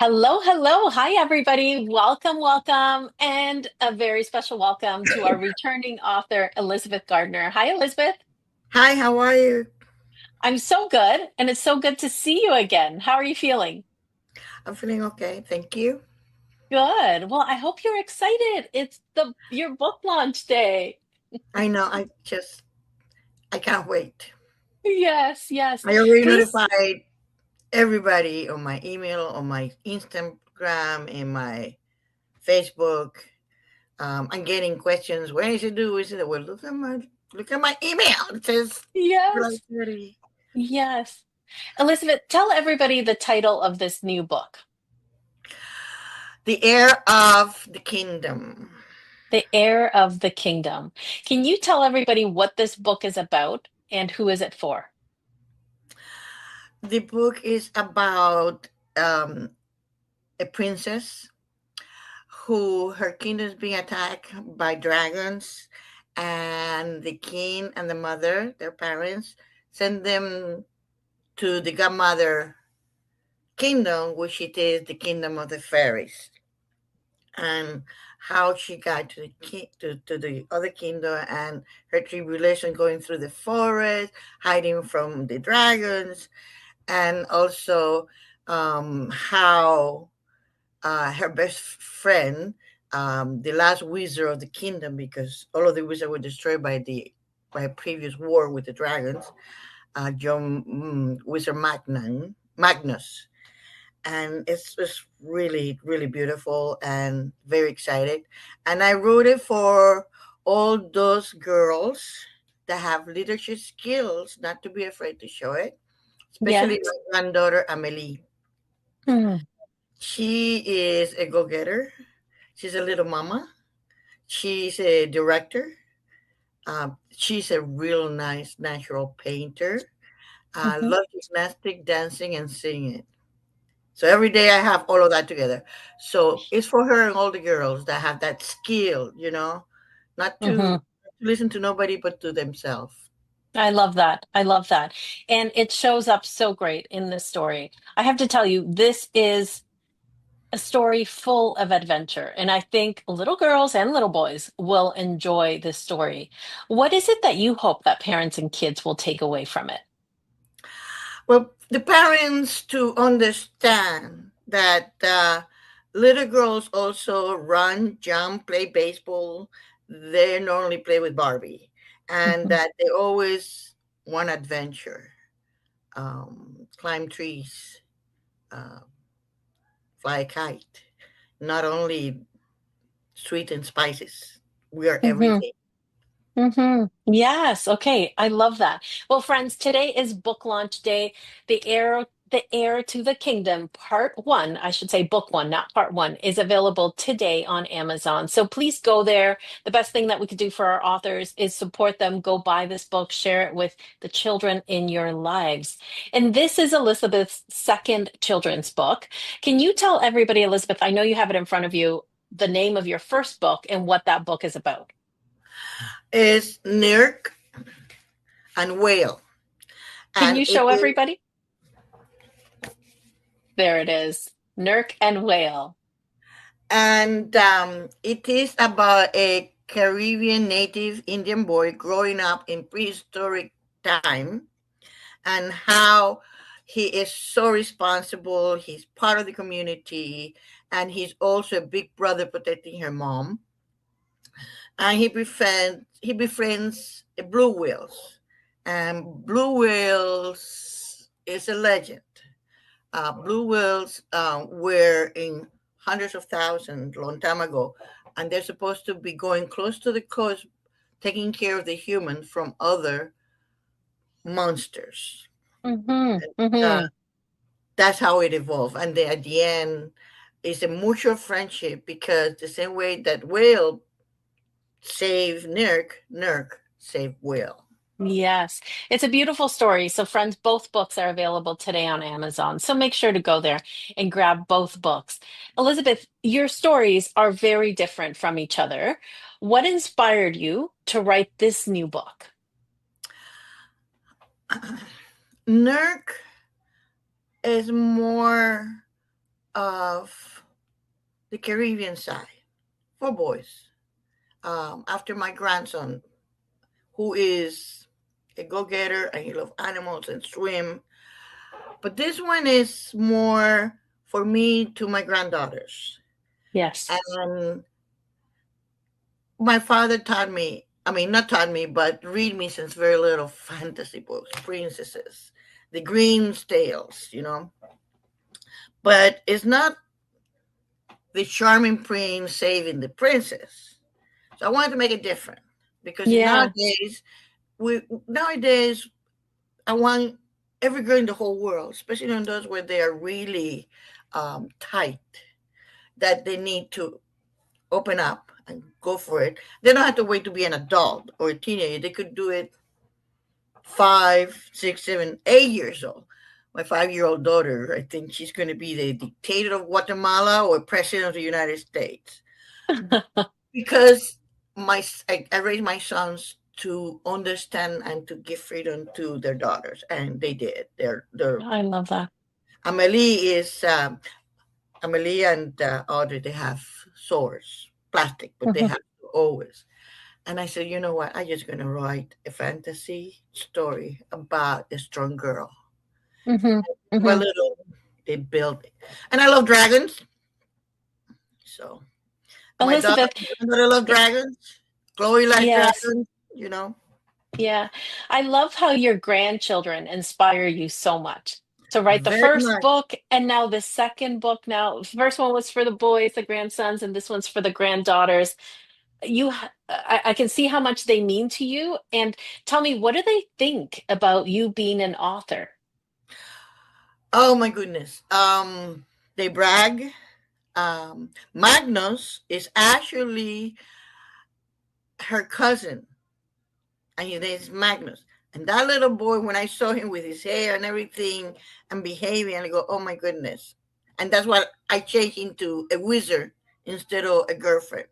Hello, hello. Hi, everybody. Welcome, welcome, and a very special welcome to our returning author, Elizabeth Gardner. Hi, Elizabeth. Hi, how are you? I'm so good, and it's so good to see you again. How are you feeling? I'm feeling okay, thank you. Good. Well, I hope you're excited. It's the your book launch day. I know, I can't wait. Yes, yes. I already Please. notified everybody on my email, on my Instagram, in my Facebook. I'm getting questions. When is it due? Is it? Well, look at my email. It says July Yes, 30. yes. Elizabeth, tell everybody the title of this new book, The Heir of the Kingdom. The Heir of the Kingdom. Can you tell everybody what this book is about and who is it for? The book is about a princess who her kingdom is being attacked by dragons, and the king and the mother, their parents, send them to the godmother kingdom, which it is the kingdom of the fairies, and how she got to to the other kingdom, and her tribulation going through the forest, hiding from the dragons, and also how her best friend, the last wizard of the kingdom, because all of the wizards were destroyed by a previous war with the dragons. John Wizard Magnus, and it's really really beautiful and very excited. And I wrote it for all those girls that have leadership skills, not to be afraid to show it, especially Yes. my granddaughter Amelie. Mm. She is a go-getter. She's a little mama. She's a director. She's a real nice natural painter. Mhm. Loves gymnastic, dancing, and singing. So every day I have all of that together. So it's for her and all the girls that have that skill, not to Mhm. listen to nobody but to themselves. I love that. I love that. And it shows up so great in this story. I have to tell you, this is a story full of adventure. And I think little girls and little boys will enjoy this story. What is it that you hope that parents and kids will take away from it? Well, the parents to understand that little girls also run, jump, play baseball. They normally play with Barbie, and Mhm. that they always want adventure, climb trees, uh, fly a kite. Not only sweet and spices. We are Mhm. everything. Yes. Okay. I love that. Well, friends, today is book launch day. The Heir to the Kingdom, part one, I should say book one, not part one, is available today on Amazon. So please go there. The best thing that we could do for our authors is support them. Go buy this book, share it with the children in your lives. And this is Elizabeth's second children's book. Can you tell everybody, Elizabeth, I know you have it in front of you, the name of your first book and what that book is about? Is Nirk and Whale. Can And you it show is everybody? There it is. Nurk and Whale. and it is about a Caribbean native Indian boy growing up in prehistoric time, and how he is so responsible. He's part of the community, and he's also a big brother protecting her mom. And he befriends a blue whales, and blue whales is a legend. Blue whales were in hundreds of thousands long time ago, and they're supposed to be going close to the coast, taking care of the human from other monsters. Mm-hmm. Uh, Mm-hmm. that's how it evolved, and then at the end, it's a mutual friendship, because the same way that whale saved Nurk, Nurk saved whale. Yes, it's a beautiful story. So, friends, both books are available today on Amazon. So make sure to go there and grab both books. Elizabeth, your stories are very different from each other. What inspired you to write this new book? Nurk is more of the Caribbean side for boys. After my grandson, who is a go-getter and he loves animals and swim. But this one is more for me to my granddaughters. Yes. And my father taught me, I mean, not taught me, but read me since very little fantasy books, princesses, the Grimm's tales, But it's not the charming prince saving the princess. So I wanted to make it different because Yeah. nowadays I want every girl in the whole world, especially on those where they are really tight, that they need to open up and go for it. They don't have to wait to be an adult or a teenager. They could do it 5, 6, 7, 8 years old. My 5-year-old daughter, I think she's going to be the dictator of Guatemala or president of the United States because I raised my sons to understand and to give freedom to their daughters, and they did. They're I love that. Amelie is Amelie and Audrey. They have swords, plastic, but they Hmm. have to always. And I said, you know what? I'm just gonna write a fantasy story about a strong girl. Hmm. By Hmm. little, they built it, and I love dragons. So, and my daughter, Elizabeth, my granddaughter love dragons. Chloe likes yes. dragons. You know, Yeah. I love how your grandchildren inspire you so much to write the very first much. book and now the second book. Now, the first one was for the boys, the grandsons, and this one's for the granddaughters. I can see how much they mean to you. And tell me, what do they think about you being an author? Oh my goodness. They brag. Magnus is actually her cousin, and his name is Magnus. And that little boy, when I saw him with his hair and everything and behaving, and I go, oh my goodness. And that's what I changed into a wizard instead of a girlfriend.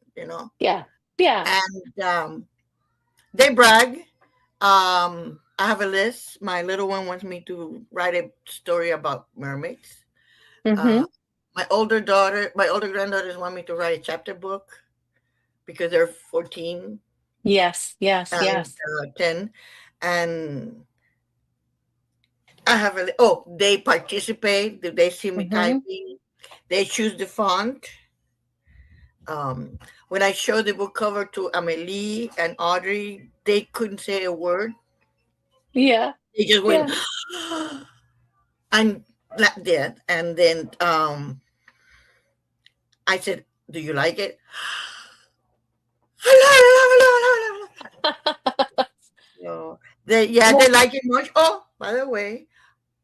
Yeah. Yeah. And they brag. I have a list. My little one wants me to write a story about mermaids. Uh, Hmm. my older granddaughters want me to write a chapter book because they're 14 Yes. Yes. and Yes. 10. And they participate. Do they see me Hmm. typing? They choose the font. Um, when I showed the book cover to Amelie and Audrey, they couldn't say a word. Yeah. They just went, Yeah. and like that. And then I said, do you like it? I love it, love it, love it, love it, love it. So they Well, like it much. Oh, by the way,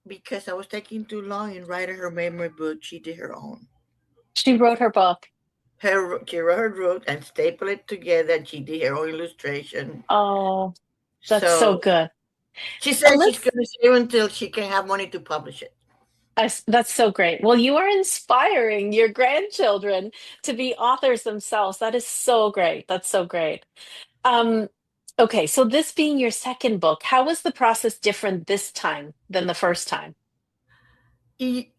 because I was taking too long in writing her memory book, she did her own. she wrote her book. Kira wrote and stapled it together, and she did her own illustration. Oh, that's so So good. she says she's Let's going to save until she can have money to publish it. That's so great. Well, you are inspiring your grandchildren to be authors themselves. That is so great. That's so great. Um, okay, so this being your second book, how was the process different this time than the first time? Y-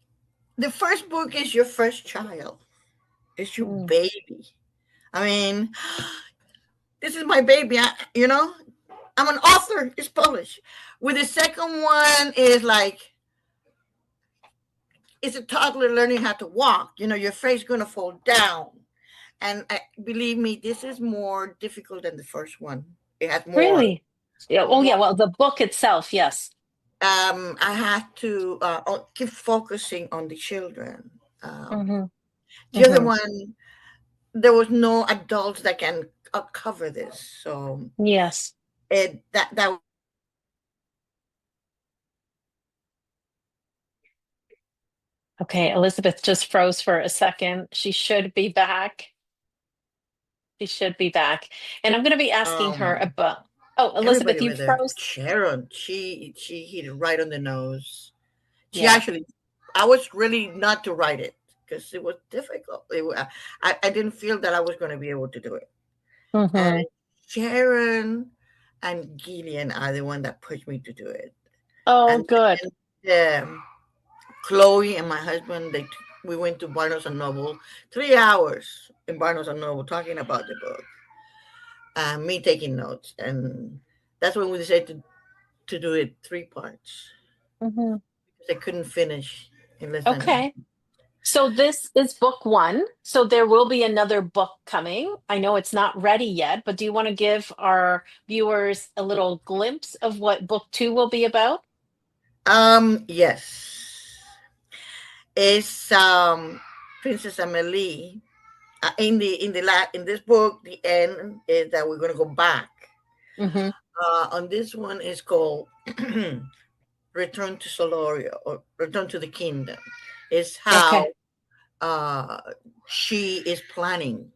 The first book is your first child. It's your Mm. baby. I mean, this is my baby. I'm an author. It's published. With the second one is like it's a toddler learning how to walk. Your face going to fall down. And believe me, this is more difficult than the first one. It has Really? Yeah. Oh, more. yeah. Well, the book itself, yes. I had to keep focusing on the children. Hmm. The other Hmm. one, there was no adults that can cover this, so Yes. that Okay, Elizabeth just froze for a second. She should be back. She should be back. And I'm going to be asking her um about. Oh, everybody Elizabeth, you over there. froze. Sharon, she hit it right on the nose. She Yeah. actually, I was really not to write it because it was difficult. I didn't feel that I was going to be able to do it. And Hmm. Sharon and Gillian are the one that pushed me to do it. Oh, And good. then Chloe and my husband, we went to Barnes and Noble, 3 hours in Barnes and Noble talking about the book, me taking notes, and that's when we decided to do it three parts Hmm. because I couldn't finish in less than. Okay. So this is book one. So there will be another book coming. I know it's not ready yet, but do you want to give our viewers a little glimpse of what book two will be about? Yes, it's Princess Amelie. In this book, the end is that we're gonna go back. Hmm. On this one is called Return to Soloria or Return to the Kingdom. Is how Okay. uh, she is planning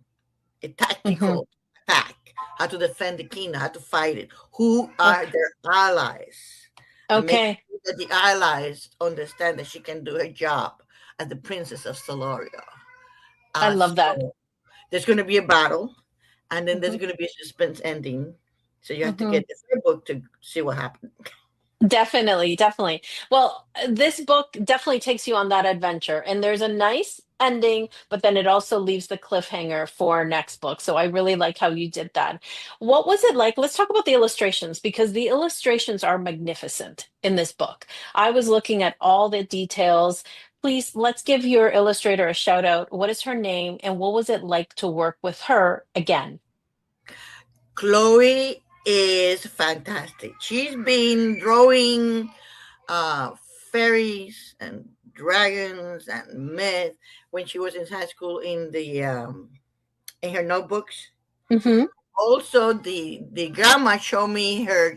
a Hmm. tactical attack, how to defend the kingdom, how to fight it, who are Okay. their allies, and make Okay. sure that the allies understand that she can do her job as the princess of Soloria. I love that. So there's going to be a battle, and then there's Hmm. going to be a suspense ending. So you have to Hmm. get the third book to see what happened. Definitely, definitely. Well, this book definitely takes you on that adventure, and there's a nice ending, but then it also leaves the cliffhanger for next book. So I really like how you did that. What was it like? Let's talk about the illustrations because the illustrations are magnificent in this book. I was looking at all the details. Please, let's give your illustrator a shout out. What is her name, and what was it like to work with her again? Chloe is fantastic. She's been drawing uh, fairies and dragons and myth when she was in high school in her notebooks. Hmm. Also, the grandma showed me her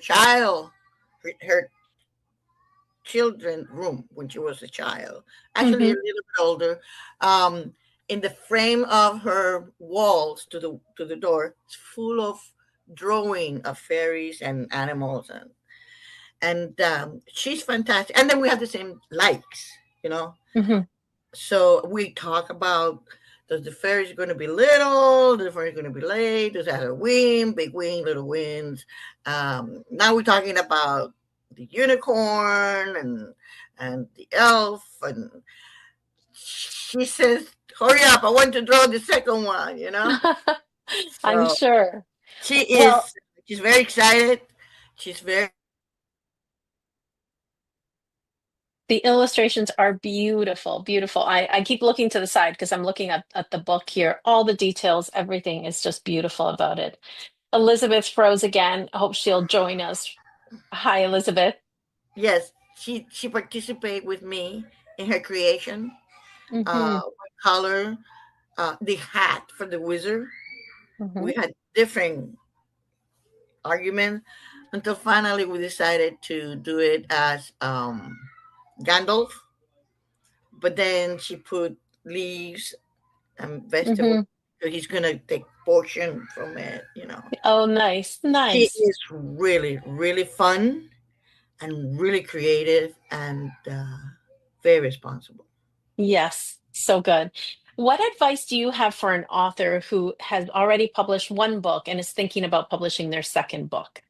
children room when she was a child, actually a Hmm. little bit older. Um, in the frame of her walls to the door, it's full of drawing of fairies and animals and she's fantastic. And then we have the same likes, you know. Hmm. So we talk about does the fairies going to be little? Does the fairies going to be late? Does it have a wing, big wing, little wings? Now we're talking about the unicorn and the elf, and she says, "Hurry up! I want to draw the second one." You know, I'm so sure. she Well, is. She's very excited. She's very. the illustrations are beautiful, beautiful. I keep looking to the side because I'm looking at the book here. All the details, everything is just beautiful about it. Elizabeth froze again. I hope she'll join us. Hi, Elizabeth. Yes, she participated with me in her creation. Hmm. What color? The hat for the wizard. Hmm. We had different arguments until finally we decided to do it as Gandalf. But then she put leaves and vegetables. Hmm. So he's gonna take portion from it. You know, Oh, nice, she nice. is really really fun and really creative and very responsible. Yes, so good. What advice do you have for an author who has already published one book and is thinking about publishing their second book?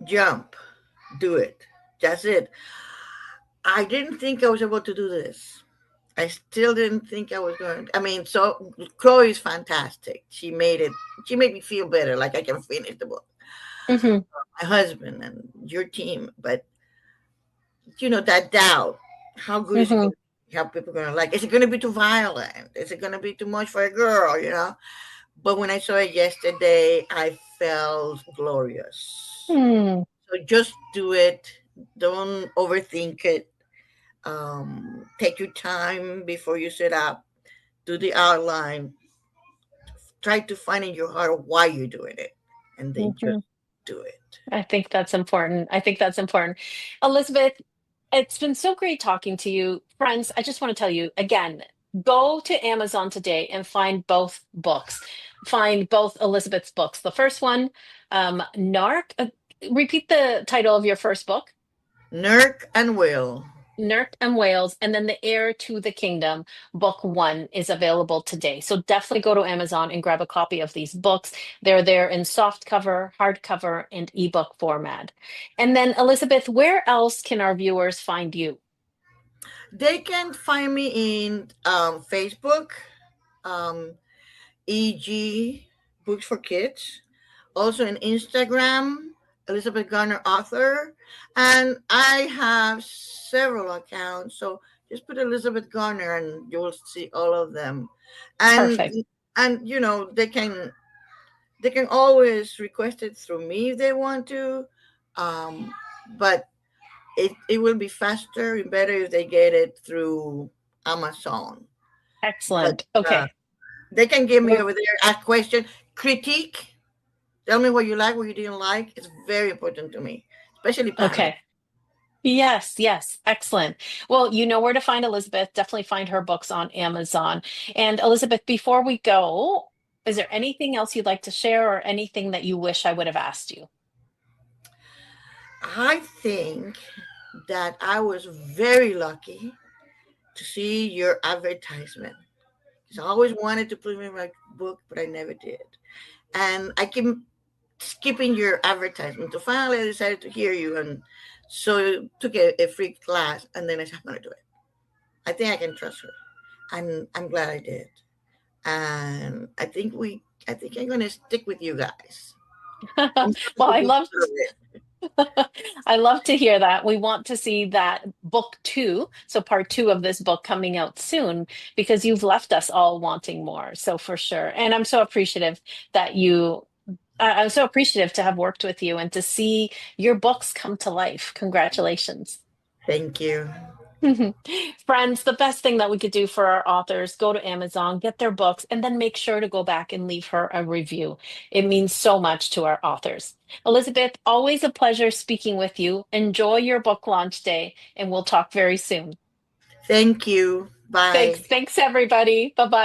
Jump, do it. That's it. I didn't think I was able to do this. I still didn't think I was going. I mean, so Chloe's fantastic. She made it. She made me feel better, like I can finish the book. Hmm. My husband and your team, but that doubt. How good is it Hmm. going to be? How people going to like? Is it going to be too violent? Is it going to be too much for a girl? But when I saw it yesterday, I felt glorious. Hmm. So just do it. Don't overthink it. Take your time before you set up. Do the outline. Try to find in your heart why you're doing it, and then just Hmm. do it. I think that's important. I think that's important. Elizabeth, it's been so great talking to you. Friends, I just want to tell you again, go to Amazon today and find both books. Find both Elizabeth's books. The first one, Narc. Repeat the title of your first book. Nurk and Will. Nurk and Wales, and then The Heir to the Kingdom, book one is available today. So definitely go to Amazon and grab a copy of these books. They're there in soft cover, hardcover, and ebook format. And then, Elizabeth, where else can our viewers find you? They can find me in Facebook, um, EG Books for Kids, also in Instagram, Elizabeth Gardner Author, and I have several accounts. So just put Elizabeth Gardner, and you'll see all of them. And Perfect. they can always request it through me if they want to, um, but it will be faster and better if they get it through Amazon. But Excellent. uh, Okay. they can give me We're, over there a question, critique. Tell me what you like, what you didn't like. It's very important to me, especially parents. okay. Yes, yes. Excellent. Well, you know where to find Elizabeth. Definitely find her books on Amazon. And Elizabeth, before we go, is there anything else you'd like to share or anything that you wish I would have asked you? I think that I was very lucky to see your advertisement. 'Cause I always wanted to put in my book, but I never did. And I keep skipping your advertisement. So finally, I decided to hear you, and so took a free class, and then I said, I'm going to do it. I think I can trust her, and I'm glad I did. And I think I'm going to stick with you guys. I'm Well, supposed to be part of it. I love to hear that. We want to see that book two, so part two of this book coming out soon, because you've left us all wanting more. So for sure. And I'm so appreciative that I'm so appreciative to have worked with you and to see your books come to life. Congratulations. Thank you. Friends, the best thing that we could do for our authors, go to Amazon, get their books, and then make sure to go back and leave her a review. It means so much to our authors. Elizabeth, always a pleasure speaking with you. Enjoy your book launch day, and we'll talk very soon. Thank you. Thanks. Bye. Thanks, everybody. Bye bye.